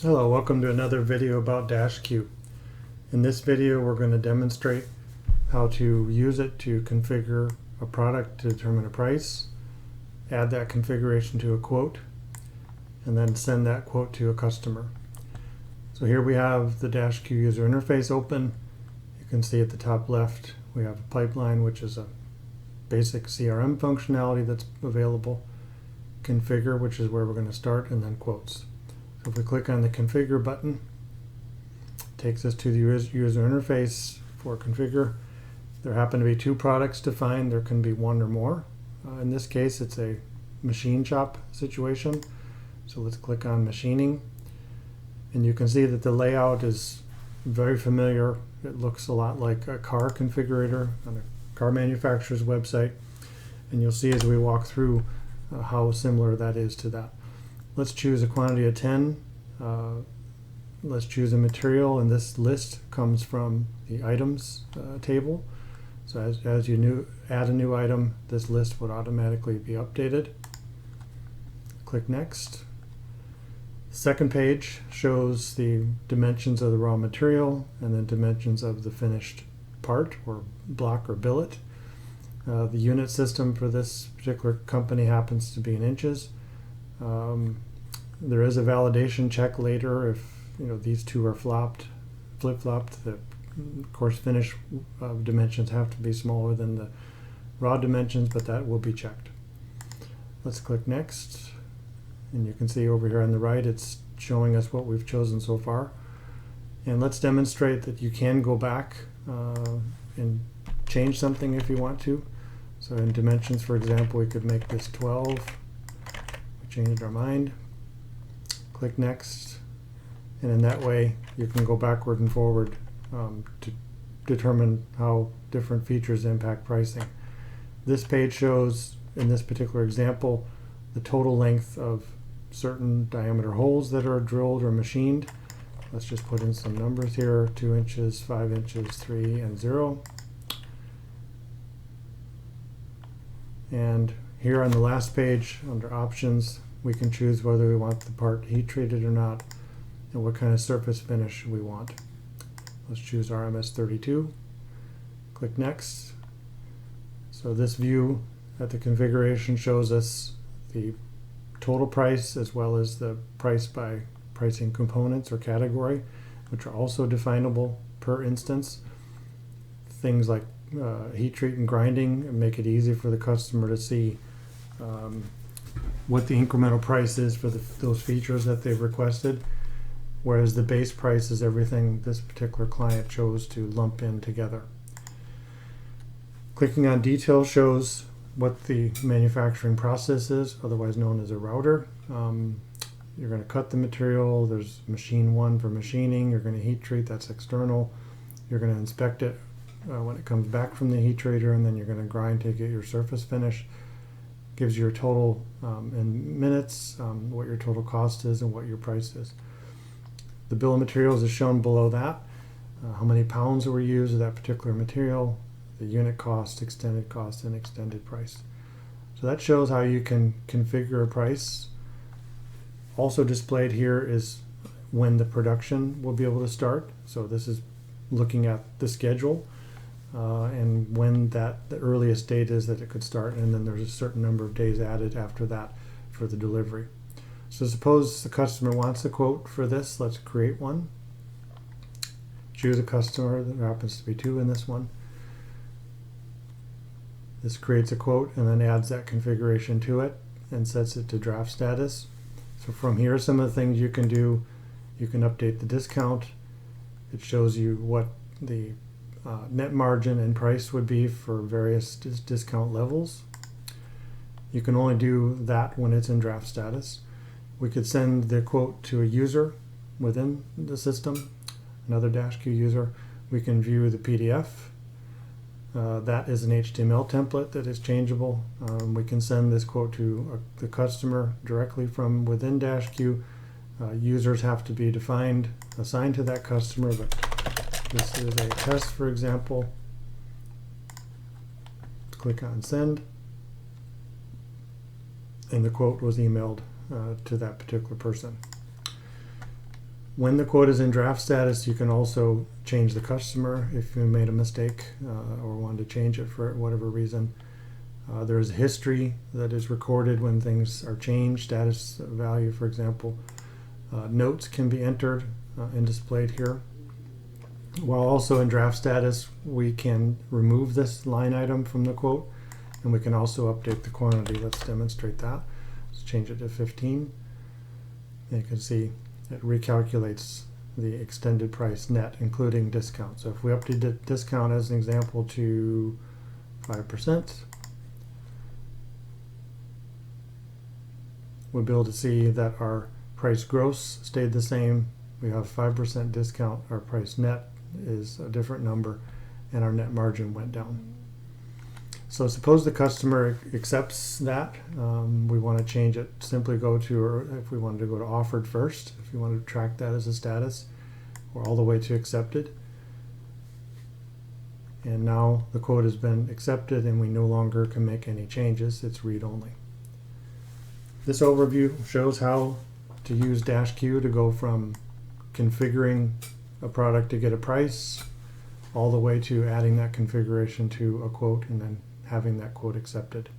Hello, welcome to another video about DashQ. In this video we're going to demonstrate how to use it to configure a product to determine a price, add that configuration to a quote, and then send that quote to a customer. So here we have the DashQ user interface open. You can see at the top left we have a pipeline, which is a basic CRM functionality that's available, configure, which is where we're going to start, and then quotes. So if we click on the configure button, it takes us to the user interface for configure. There happen to be two products defined. There can be one or more. In this case, it's a machine shop situation. So let's click on machining. And you can see that the layout is very familiar. It looks a lot like a car configurator on a car manufacturer's website. And you'll see as we walk through how similar that is to that. Let's choose a quantity of 10. Let's choose a material, and this list comes from the items table. So as you add a new item, this list would automatically be updated. Click Next. Second page shows the dimensions of the raw material and then dimensions of the finished part or block or billet. The unit system for this particular company happens to be in inches. There is a validation check later if these two are flip-flopped. The course finish dimensions have to be smaller than the raw dimensions, but that will be checked. Let's click Next, and you can see over here on the right it's showing us what we've chosen so far. And let's demonstrate that you can go back and change something if you want to. So in dimensions, for example, we could make this 12. We changed our mind. Click Next, and in that way you can go backward and forward to determine how different features impact pricing. This page shows, in this particular example, the total length of certain diameter holes that are drilled or machined. Let's just put in some numbers here: 2 inches, 5 inches, 3, and 0. And here on the last page, under Options, we can choose whether we want the part heat treated or not and what kind of surface finish we want. Let's choose RMS 32. Click Next. So this view at the configuration shows us the total price as well as the price by pricing components or category, which are also definable per instance. Things like heat treat and grinding make it easy for the customer to see what the incremental price is for those features that they've requested, whereas the base price is everything this particular client chose to lump in together. Clicking on Detail shows what the manufacturing process is, otherwise known as a router. You're going to cut the material. There's machine 1 for machining. You're going to heat treat, that's external. You're going to inspect it when it comes back from the heat treater, and then you're going to grind to get your surface finish. Gives you your total in minutes, what your total cost is, and what your price is. The bill of materials is shown below that. How many pounds were used of that particular material, the unit cost, and extended price. So that shows how you can configure a price. Also displayed here is when the production will be able to start. So this is looking at the schedule. And when the earliest date is that it could start, and then there's a certain number of days added after that for the delivery. So suppose the customer wants a quote for this. Let's create one. Choose a customer. There happens to be 2 in this one. This creates a quote and then adds that configuration to it and sets it to draft status. So from here, some of the things you can do: you can update the discount. It shows you what the net margin and price would be for various discount levels. You can only do that when it's in draft status. We could send the quote to a user within the system, another DashQ user. We can view the PDF. That is an HTML template that is changeable. We can send this quote to the customer directly from within DashQ. Users have to be defined, assigned to that customer, but this is a test, for example. Click on Send, and the quote was emailed to that particular person. When the quote is in draft status, you can also change the customer if you made a mistake or wanted to change it for whatever reason. There is a history that is recorded when things are changed, status value, for example. Notes can be entered and displayed here. While also in draft status, we can remove this line item from the quote, and we can also update the quantity. Let's demonstrate that. Let's change it to 15. And you can see it recalculates the extended price net, including discount. So if we update the discount as an example to 5%, we'll be able to see that our price gross stayed the same. We have 5% discount. Our price net is a different number, and our net margin went down. So suppose the customer accepts that. We want to change it. Simply go to, or if we wanted to go to offered first, if you want to track that as a status, or all the way to accepted. And now the quote has been accepted and we no longer can make any changes. It's read only. This overview shows how to use DashQ to go from configuring a product to get a price all the way to adding that configuration to a quote and then having that quote accepted.